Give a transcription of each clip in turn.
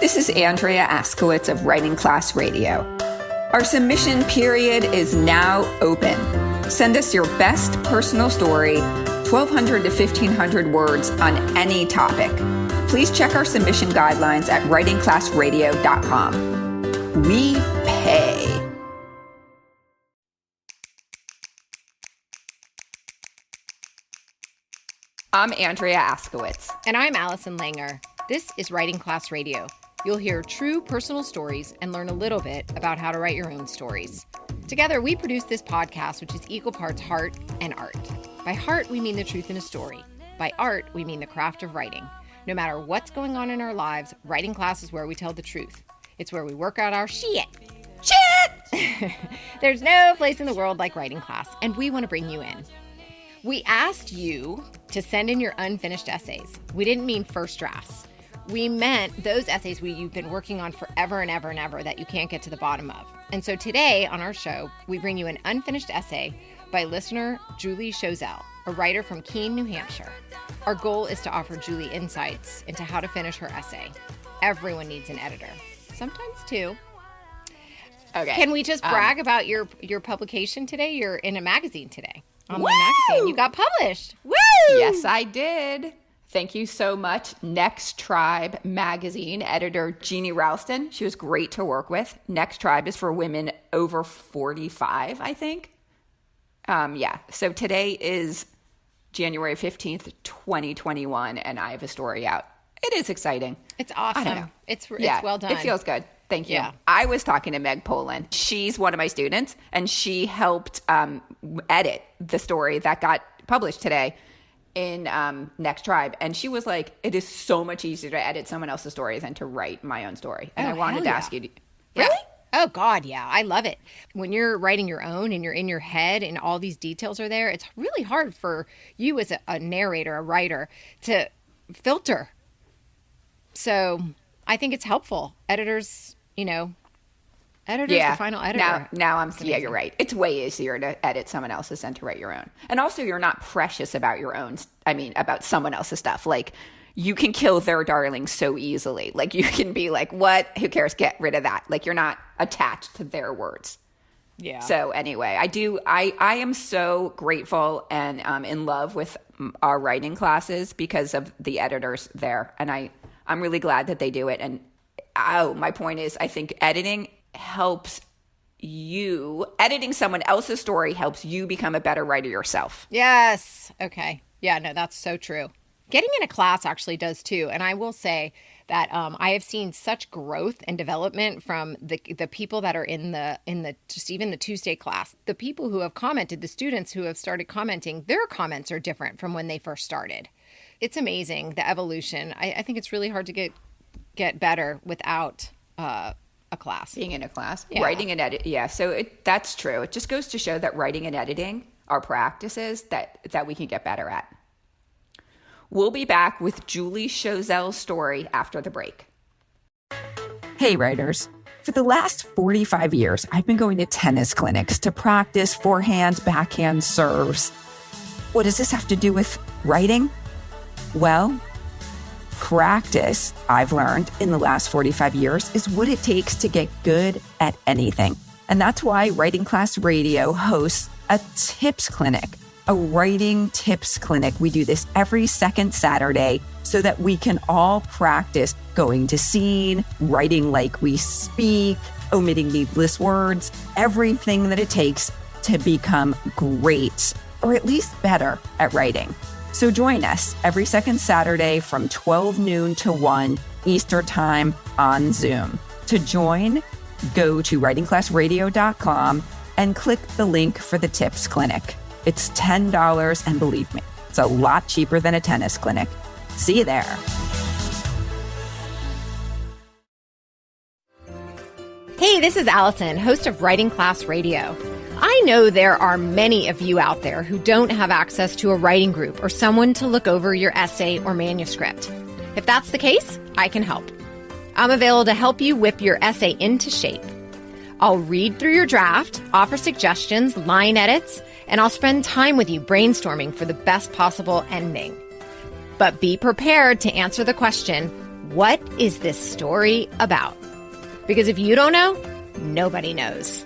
This is Andrea Askowitz of Writing Class Radio. Our submission period is now open. Send us your best personal story, 1,200 to 1,500 words on any topic. Please check our submission guidelines at writingclassradio.com. We pay. I'm Andrea Askowitz. And I'm Allison Langer. This is Writing Class Radio. You'll hear true personal stories and learn a little bit about how to write your own stories. Together, we produce this podcast, which is equal parts heart and art. By heart, we mean the truth in a story. By art, we mean the craft of writing. No matter what's going on in our lives, writing class is where we tell the truth. It's where we work out our shit. There's no place in the world like writing class, and we want to bring you in. We asked you to send in your unfinished essays. We didn't mean first drafts. We meant those essays you've been working on forever and ever and ever that you can't get to the bottom of. And so today on our show, we bring you an unfinished essay by listener Julie Schoelzel, a writer from Keene, New Hampshire. Our goal is to offer Julie insights into how to finish her essay. Everyone needs an editor. Sometimes two. Okay. Can we just brag about your publication today? You're in a magazine today. Online magazine. You got published. Woo! Yes, I did. Thank you so much. Next Tribe magazine editor Jeannie Ralston. She was great to work with. Next Tribe is for women over 45, I think. So today is January 15th, 2021, and I have a story out. It is exciting. It's awesome. I don't know. It's well done. It feels good. Thank you. Yeah. I was talking to Meg Poland. She's one of my students, and she helped edit the story that got published today in Next Tribe. And she was like, it is so much easier to edit someone else's story than to write my own story. And I wanted to ask you, really? Yeah. Oh, God, yeah. I love it. When you're writing your own and you're in your head and all these details are there, it's really hard for you as a narrator, a writer, to filter. So I think it's helpful. Editors, the final editor. Now you're right. It's way easier to edit someone else's than to write your own. And also you're not precious about about someone else's stuff. Like you can kill their darling so easily. Like you can be like, what? Who cares? Get rid of that. Like you're not attached to their words. Yeah. So anyway, I am so grateful and in love with our writing classes because of the editors there. And I'm really glad that they do it. And my point is, I think editing someone else's story helps you become a better writer yourself. Yes. Okay. Yeah, no, that's so true. Getting in a class actually does too. And I will say that I have seen such growth and development from the people that are in the just even the Tuesday class. The people who have commented, the students who have started commenting, their comments are different from when they first started. It's amazing, the evolution. I think it's really hard to get better without a class. Being in a class, yeah. Writing and edit. Yeah, so that's true. It just goes to show that writing and editing are practices that we can get better at. We'll be back with Julie Schoelzel's story after the break. Hey, writers. For the last 45 years, I've been going to tennis clinics to practice forehand, backhand serves. What does this have to do with writing? Well, practice, I've learned in the last 45 years, is what it takes to get good at anything. And that's why Writing Class Radio hosts a tips clinic, a writing tips clinic. We do this every second Saturday so that we can all practice going to scene, writing like we speak, omitting needless words, everything that it takes to become great, or at least better at writing. So join us every second Saturday from 12 noon to 1 Eastern Time on Zoom. To join, go to writingclassradio.com and click the link for the tips clinic. It's $10, and believe me, it's a lot cheaper than a tennis clinic. See you there. Hey, this is Allison, host of Writing Class Radio. I know there are many of you out there who don't have access to a writing group or someone to look over your essay or manuscript. If that's the case, I can help. I'm available to help you whip your essay into shape. I'll read through your draft, offer suggestions, line edits, and I'll spend time with you brainstorming for the best possible ending. But be prepared to answer the question, What is this story about? Because if you don't know, nobody knows.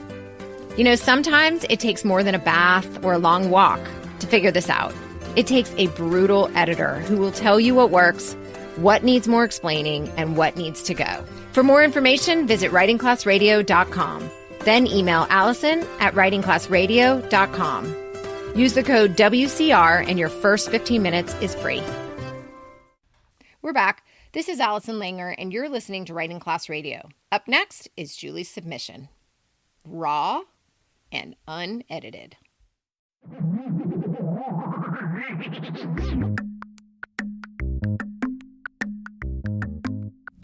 You know, sometimes it takes more than a bath or a long walk to figure this out. It takes a brutal editor who will tell you what works, what needs more explaining, and what needs to go. For more information, visit writingclassradio.com. Then email Allison@writingclassradio.com. Use the code WCR and your first 15 minutes is free. We're back. This is Allison Langer, and you're listening to Writing Class Radio. Up next is Julie's submission. Raw and unedited.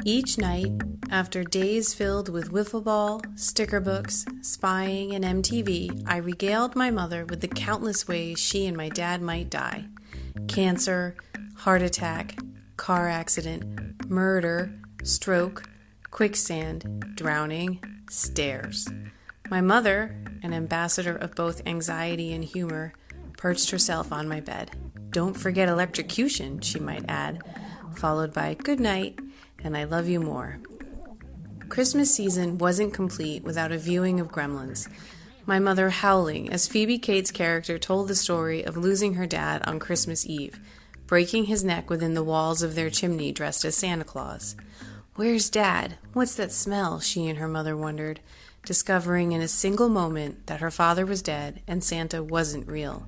Each night, after days filled with wiffle ball, sticker books, spying, and MTV, I regaled my mother with the countless ways she and my dad might die. Cancer, heart attack, car accident, murder, stroke, quicksand, drowning, stairs. My mother, an ambassador of both anxiety and humor, perched herself on my bed. Don't forget electrocution, she might add, followed by good night and I love you more. Christmas season wasn't complete without a viewing of Gremlins. My mother howling as Phoebe Cates' character told the story of losing her dad on Christmas Eve, breaking his neck within the walls of their chimney dressed as Santa Claus. Where's Dad? What's that smell? She and her mother wondered, discovering in a single moment that her father was dead and Santa wasn't real.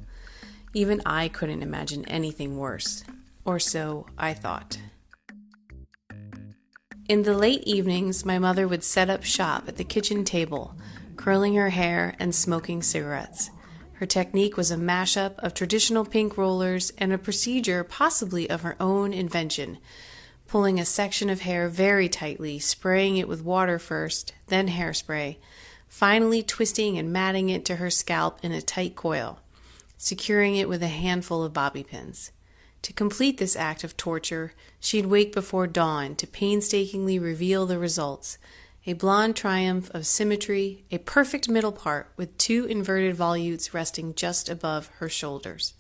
Even I couldn't imagine anything worse. Or so I thought. In the late evenings, my mother would set up shop at the kitchen table, curling her hair and smoking cigarettes. Her technique was a mashup of traditional pink rollers and a procedure possibly of her own invention, pulling a section of hair very tightly, spraying it with water first, then hairspray, finally twisting and matting it to her scalp in a tight coil, securing it with a handful of bobby pins. To complete this act of torture, she'd wake before dawn to painstakingly reveal the results, a blonde triumph of symmetry, a perfect middle part with two inverted volutes resting just above her shoulders.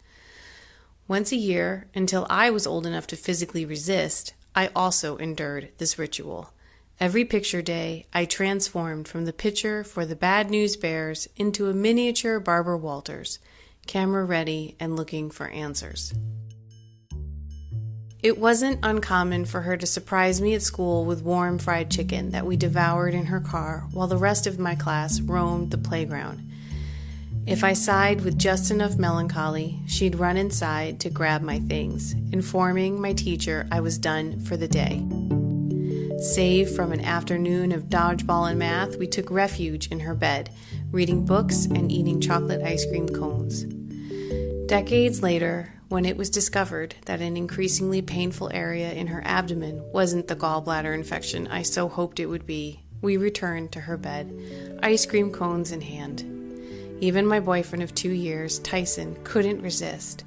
Once a year, until I was old enough to physically resist, I also endured this ritual. Every picture day, I transformed from the picture for the Bad News Bears into a miniature Barbara Walters, camera ready and looking for answers. It wasn't uncommon for her to surprise me at school with warm fried chicken that we devoured in her car while the rest of my class roamed the playground. If I sighed with just enough melancholy, she'd run inside to grab my things, informing my teacher I was done for the day. Save from an afternoon of dodgeball and math, we took refuge in her bed, reading books and eating chocolate ice cream cones. Decades later, when it was discovered that an increasingly painful area in her abdomen wasn't the gallbladder infection I so hoped it would be, we returned to her bed, ice cream cones in hand. Even my boyfriend of 2 years, Tyson, couldn't resist.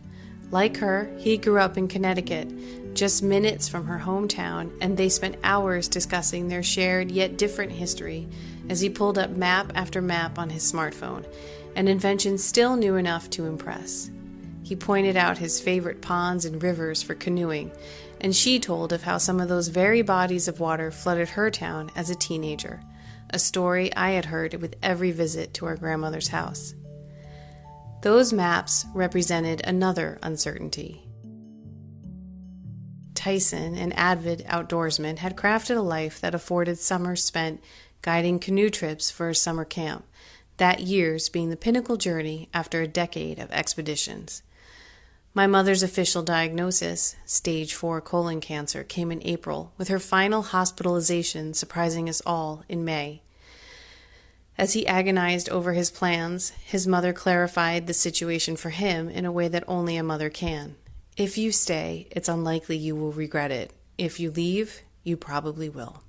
Like her, he grew up in Connecticut, just minutes from her hometown, and they spent hours discussing their shared yet different history as he pulled up map after map on his smartphone, an invention still new enough to impress. He pointed out his favorite ponds and rivers for canoeing, and she told of how some of those very bodies of water flooded her town as a teenager, a story I had heard with every visit to our grandmother's house. Those maps represented another uncertainty. Tyson, an avid outdoorsman, had crafted a life that afforded summers spent guiding canoe trips for a summer camp, that year's being the pinnacle journey after a decade of expeditions. My mother's official diagnosis, stage 4 colon cancer, came in April, with her final hospitalization surprising us all in May. As he agonized over his plans, his mother clarified the situation for him in a way that only a mother can. If you stay, it's unlikely you will regret it. If you leave, you probably will.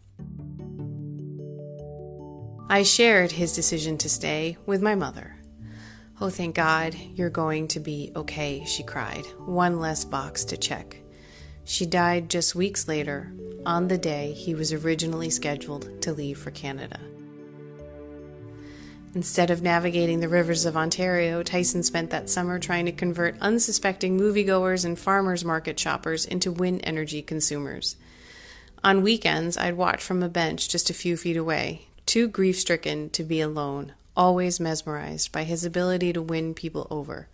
I shared his decision to stay with my mother. "Oh, thank God, you're going to be okay," she cried. One less box to check. She died just weeks later, on the day he was originally scheduled to leave for Canada. Instead of navigating the rivers of Ontario, Tyson spent that summer trying to convert unsuspecting moviegoers and farmers market shoppers into wind energy consumers. On weekends, I'd watch from a bench just a few feet away, too grief-stricken to be alone, always mesmerized by his ability to win people over.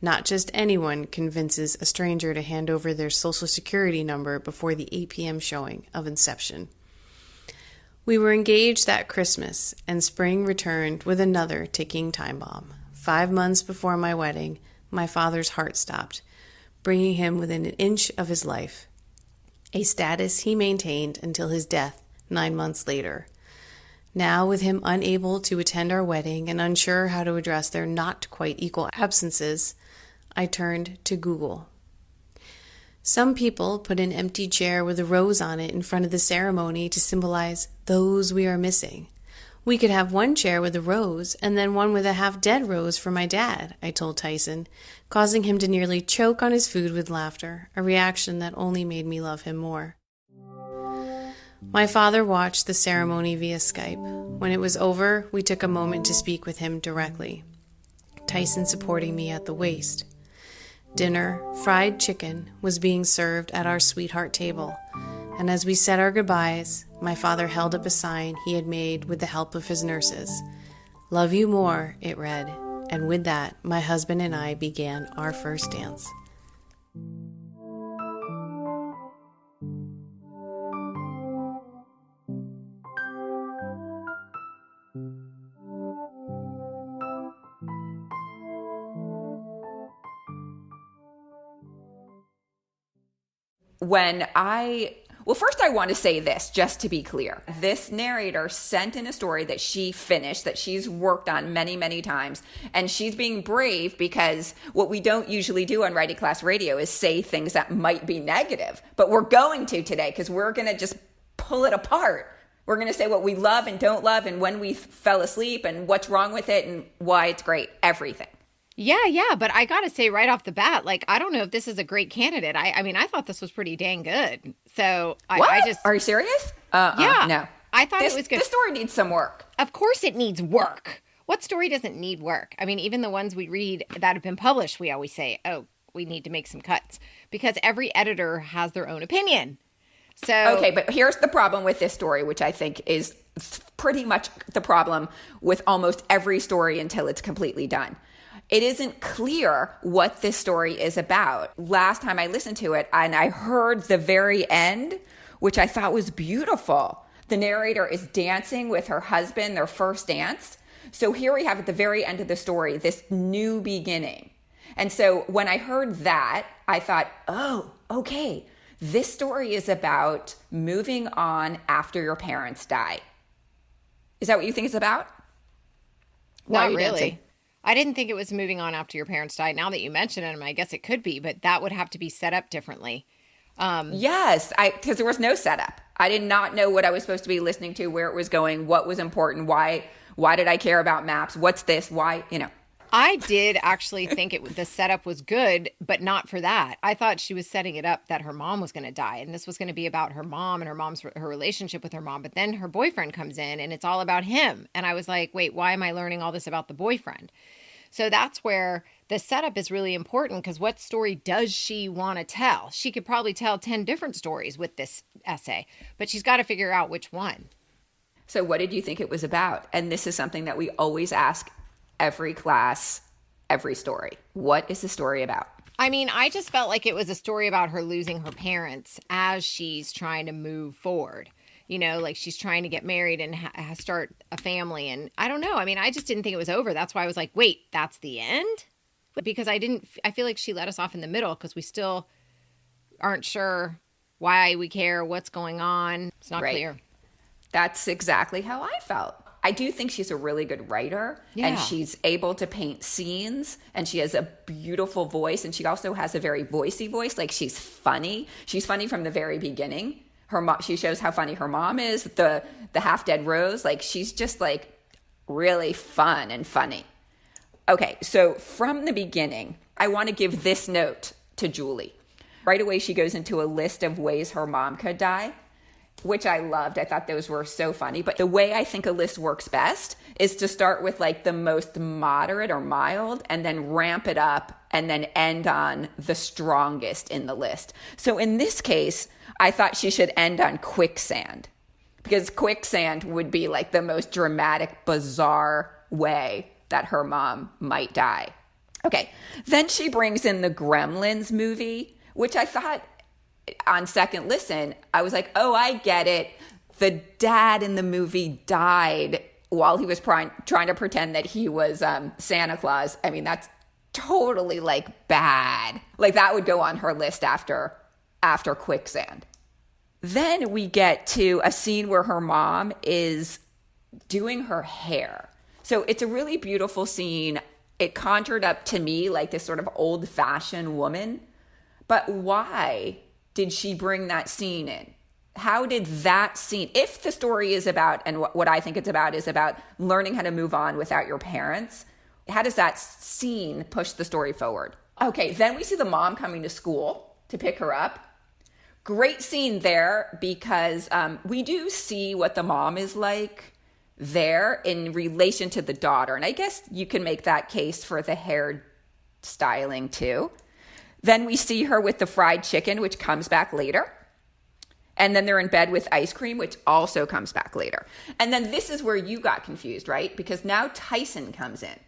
Not just anyone convinces a stranger to hand over their social security number before the 8 p.m. showing of Inception. We were engaged that Christmas, and spring returned with another ticking time bomb. 5 months before my wedding, my father's heart stopped, bringing him within an inch of his life, a status he maintained until his death 9 months later. Now, with him unable to attend our wedding and unsure how to address their not quite equal absences, I turned to Google. Some people put an empty chair with a rose on it in front of the ceremony to symbolize those we are missing. We could have one chair with a rose and then one with a half-dead rose for my dad, I told Tyson, causing him to nearly choke on his food with laughter, a reaction that only made me love him more. My father watched the ceremony via Skype. When it was over, we took a moment to speak with him directly, Tyson supporting me at the waist. Dinner, fried chicken, was being served at our sweetheart table, and as we said our goodbyes, my father held up a sign he had made with the help of his nurses. "Love you more," it read, and with that, my husband and I began our first dance. First I want to say this, just to be clear. This narrator sent in a story that she finished, that she's worked on many, many times, and she's being brave because what we don't usually do on Writing Class Radio is say things that might be negative, but we're going to today because we're going to just pull it apart. We're going to say what we love and don't love and when we fell asleep and what's wrong with it and why it's great, everything. Yeah, but I got to say right off the bat, I don't know if this is a great candidate. I mean, I thought this was pretty dang good. So I just... Are you serious? Yeah. No. I thought it was good. This story needs some work. Of course it needs work. What story doesn't need work? I mean, even the ones we read that have been published, we always say, oh, we need to make some cuts. Because every editor has their own opinion. So okay, but here's the problem with this story, which I think is pretty much the problem with almost every story until it's completely done. It isn't clear what this story is about. Last time I listened to it, and I heard the very end, which I thought was beautiful. The narrator is dancing with her husband, their first dance. So here we have at the very end of the story, this new beginning. And so when I heard that, I thought, oh, okay, this story is about moving on after your parents die. Is that what you think it's about? Not really. I didn't think it was moving on after your parents died. Now that you mention it, I guess it could be, but that would have to be set up differently. Yes, because there was no setup. I did not know what I was supposed to be listening to, where it was going, what was important, why did I care about maps, what's this, why, I did actually think the setup was good, but not for that. I thought she was setting it up that her mom was going to die, and this was going to be about her mom and her relationship with her mom. But then her boyfriend comes in, and it's all about him. And I was like, wait, why am I learning all this about the boyfriend? So that's where the setup is really important, because what story does she want to tell? She could probably tell 10 different stories with this essay, but she's got to figure out which one. So what did you think it was about? And this is something that we always ask every class, every story. What is the story about? I mean, I just felt like it was a story about her losing her parents as she's trying to move forward. She's trying to get married and start a family. And I don't know. I mean, I just didn't think it was over. That's why I was like, wait, that's the end? Because I feel like she let us off in the middle because we still aren't sure why we care, what's going on. It's not clear. That's exactly how I felt. I do think she's a really good writer, and she's able to paint scenes, and she has a beautiful voice, and she also has a very voicey voice. She's funny. She's funny from the very beginning. She shows how funny her mom is, the half-dead Rose. She's just really fun and funny. Okay, so from the beginning, I want to give this note to Julie. Right away, she goes into a list of ways her mom could die. which I loved. I thought those were so funny. But the way I think a list works best is to start with like the most moderate or mild and then ramp it up and then end on the strongest in the list. So in this case, I thought she should end on quicksand, because quicksand would be like the most dramatic, bizarre way that her mom might die. Okay, then she brings in the Gremlins movie, which I thought on second listen, I was like, oh, I get it. The dad in the movie died while he was trying to pretend that he was Santa Claus. I mean, that's totally like bad. Like that would go on her list after quicksand. Then we get to a scene where her mom is doing her hair. So it's a really beautiful scene. It conjured up to me like this sort of old-fashioned woman. But why did she bring that scene in? How did that scene, if the story is about, and what I think it's about is about learning how to move on without your parents, how does that scene push the story forward? Okay, then we see the mom coming to school to pick her up. Great scene there, because we do see what the mom is like there in relation to the daughter. And I guess you can make that case for the hair styling too. Then we see her with the fried chicken, which comes back later. And then they're in bed with ice cream, which also comes back later. And then this is where you got confused, right? Because now Tyson comes in.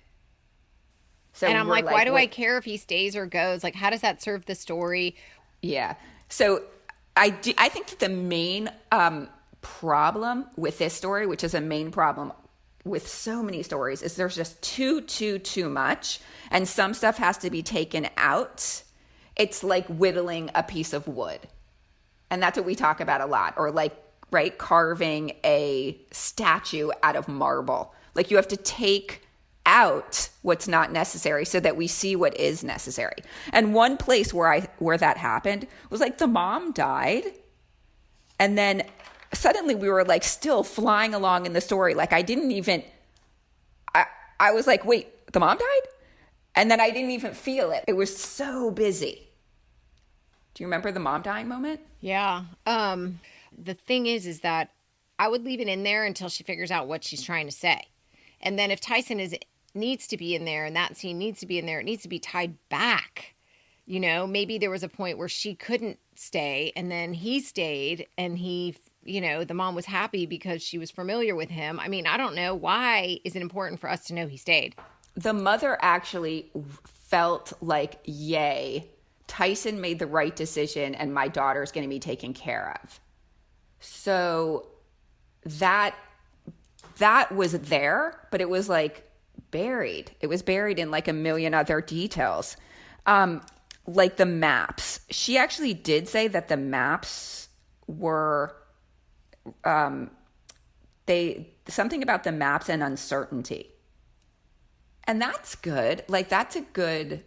So and I'm like, why do I care if he stays or goes? Like, how does that serve the story? Yeah. So I think that the main problem with this story, which is a main problem with so many stories, is there's just too much. And some stuff has to be taken out. It's like whittling a piece of wood. And that's what we talk about a lot. Or like, right, carving a statue out of marble. Like you have to take out what's not necessary so that we see what is necessary. And one place where that happened was like the mom died. And then suddenly we were like still flying along in the story. Like I was like, wait, the mom died? And then I didn't even feel it. It was so busy. Do you remember the mom dying moment? Yeah. The thing is that I would leave it in there until she figures out what she's trying to say. And then if Tyson needs to be in there and that scene needs to be in there, it needs to be tied back. You know, maybe there was a point where she couldn't stay and then he stayed and he, you know, the mom was happy because she was familiar with him. I mean, I don't know. Why is it important for us to know he stayed? The mother actually felt like, yay, Tyson made the right decision and my daughter's going to be taken care of. So that was there, but it was like buried. It was buried in like a million other details. Like the maps. She actually did say that the maps were something about the maps and uncertainty. And that's good. Like that's a good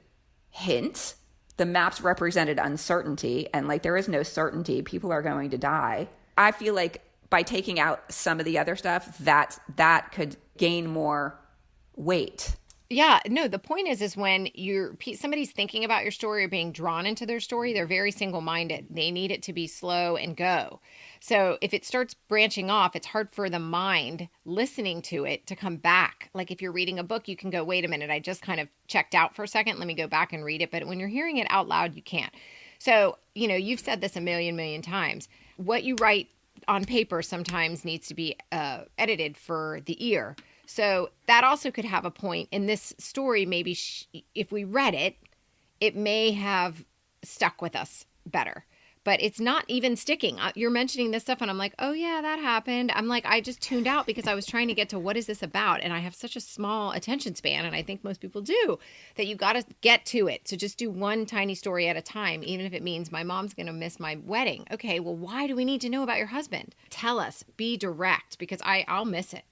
hint. The maps represented uncertainty, and like there is no certainty. People are going to die. I feel like by taking out some of the other stuff, that could gain more weight. Yeah, no, the point is when somebody's thinking about your story or being drawn into their story, they're very single-minded. They need it to be slow and go. So if it starts branching off, it's hard for the mind listening to it to come back. Like if you're reading a book, you can go, wait a minute, I just kind of checked out for a second. Let me go back and read it. But when you're hearing it out loud, you can't. So, you know, you've said this a million times. What you write on paper sometimes needs to be edited for the ear. So that also could have a point in this story. Maybe if we read it, it may have stuck with us better, but it's not even sticking. You're mentioning this stuff and I'm like, oh yeah, that happened. I'm like, I just tuned out because I was trying to get to what is this about? And I have such a small attention span. And I think most people do, that you got to get to it. So just do one tiny story at a time, even if it means my mom's going to miss my wedding. Okay, well, why do we need to know about your husband? Tell us, be direct, because I'll miss it.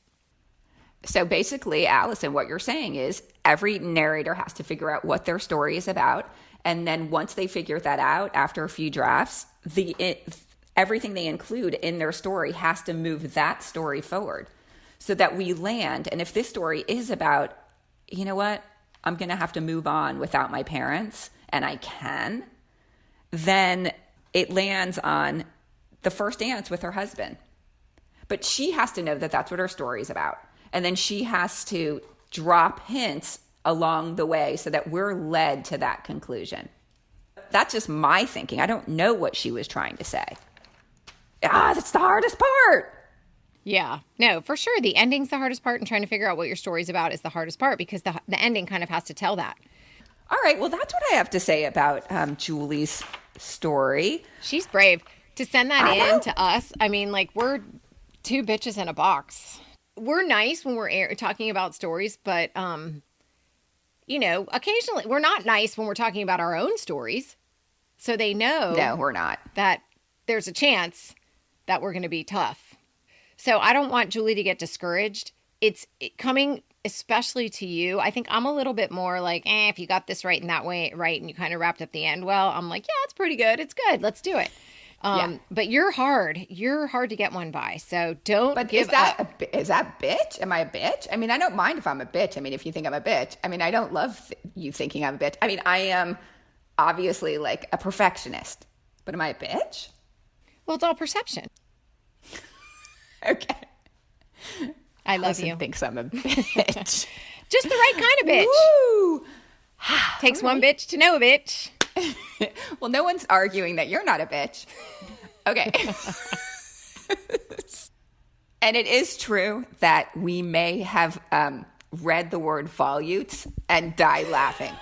So basically, Allison, what you're saying is every narrator has to figure out what their story is about. And then once they figure that out, after a few drafts, everything they include in their story has to move that story forward so that we land. And if this story is about, you know what, I'm going to have to move on without my parents, and I can, then it lands on the first dance with her husband. But she has to know that that's what her story is about. And then she has to drop hints along the way so that we're led to that conclusion. That's just my thinking. I don't know what she was trying to say. That's the hardest part. Yeah, no, for sure. The ending's the hardest part, and trying to figure out what your story's about is the hardest part, because the ending kind of has to tell that. All right, well, that's what I have to say about Julie's story. She's brave to send that in to us. I mean, like, we're two bitches in a box. We're nice when we're talking about stories, but, you know, occasionally we're not nice when we're talking about our own stories. So they know. No, we're not. That there's a chance that we're going to be tough. So I don't want Julie to get discouraged. It's coming especially to you. I think I'm a little bit more like, if you got this right and that way right and you kind of wrapped up the end well, I'm like, yeah, it's pretty good. It's good. Let's do it. But you're hard. You're hard to get one by. So don't give up. Is that bitch? Am I a bitch? I mean, I don't mind if I'm a bitch. I mean, if you think I'm a bitch. I mean, I don't love you thinking I'm a bitch. I mean, I am obviously like a perfectionist. But am I a bitch? Well, it's all perception. Okay. I love you. Thinks I'm a bitch. Just the right kind of bitch. Woo! Takes one bitch to know a bitch. Well, no one's arguing that you're not a bitch. Okay. And it is true that we may have read the word volutes and died laughing.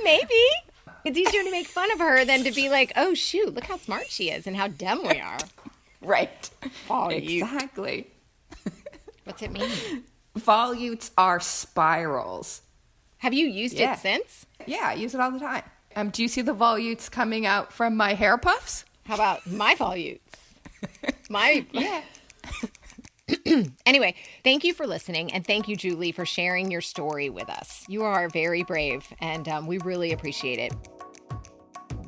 Maybe. It's easier to make fun of her than to be like, oh, shoot, look how smart she is and how dumb we are. Right. Volute. Exactly. What's it mean? Volutes are spirals. Have you used it since? Yeah, I use it all the time. Do you see the volutes coming out from my hair puffs? How about my volutes? Yeah. Anyway, thank you for listening, and thank you, Julie, for sharing your story with us. You are very brave, and we really appreciate it.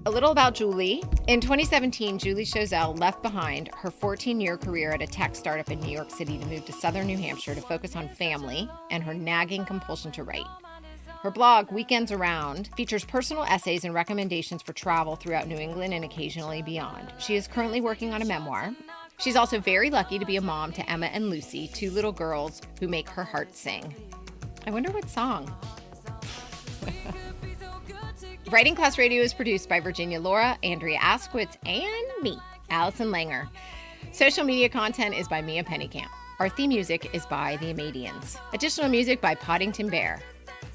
A little about Julie. In 2017, Julie Schoelzel left behind her 14-year career at a tech startup in New York City to move to southern New Hampshire to focus on family and her nagging compulsion to write. Her blog, Weekends Around, features personal essays and recommendations for travel throughout New England and occasionally beyond. She is currently working on a memoir. She's also very lucky to be a mom to Emma and Lucy, two little girls who make her heart sing. I wonder what song. Writing Class Radio is produced by Virginia Laura, Andrea Askwitz, and me, Allison Langer. Social media content is by Mia Pennycamp. Our theme music is by The Amadians. Additional music by Poddington Bear.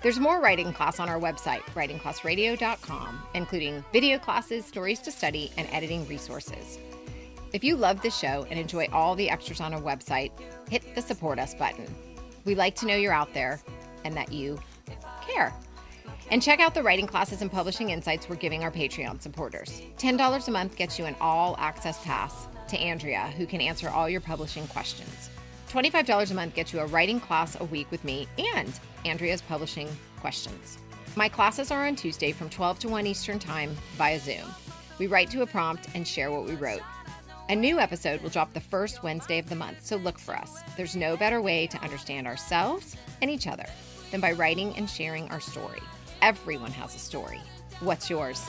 There's more Writing Class on our website, writingclassradio.com, including video classes, stories to study, and editing resources. If you love this show and enjoy all the extras on our website, hit the Support Us button. We like to know you're out there and that you care. And check out the writing classes and publishing insights we're giving our Patreon supporters. $10 a month gets you an all-access pass to Andrea, who can answer all your publishing questions. $25 a month gets you a writing class a week with me and Andrea's publishing questions. My classes are on Tuesday from 12 to 1 Eastern Time via Zoom. We write to a prompt and share what we wrote. A new episode will drop the first Wednesday of the month, so look for us. There's no better way to understand ourselves and each other than by writing and sharing our story. Everyone has a story. What's yours?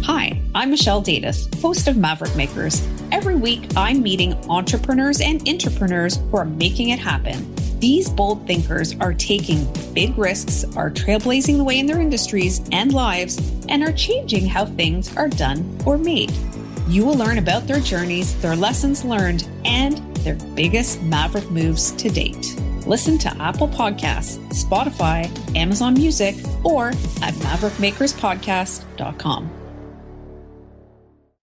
Hi, I'm Michelle Davis, host of Maverick Makers. Every week, I'm meeting entrepreneurs and intrapreneurs who are making it happen. These bold thinkers are taking big risks, are trailblazing the way in their industries and lives, and are changing how things are done or made. You will learn about their journeys, their lessons learned, and their biggest Maverick moves to date. Listen to Apple Podcasts, Spotify, Amazon Music, or at maverickmakerspodcast.com.